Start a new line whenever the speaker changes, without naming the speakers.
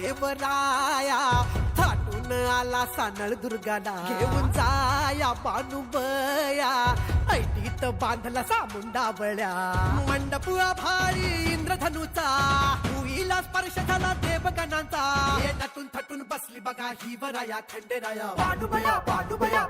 देवराया थाटून आला सानळ दुर्गाला घेऊन जाया बानुबया ऐटीत बांधला सामुंडा बळ्या मंडप भारी इंद्रधनुचा भुईला स्पर्श झाला देवगणांचा येटातून थटून बसली बघा ही वराया खंडेराया बानुबया बानुबया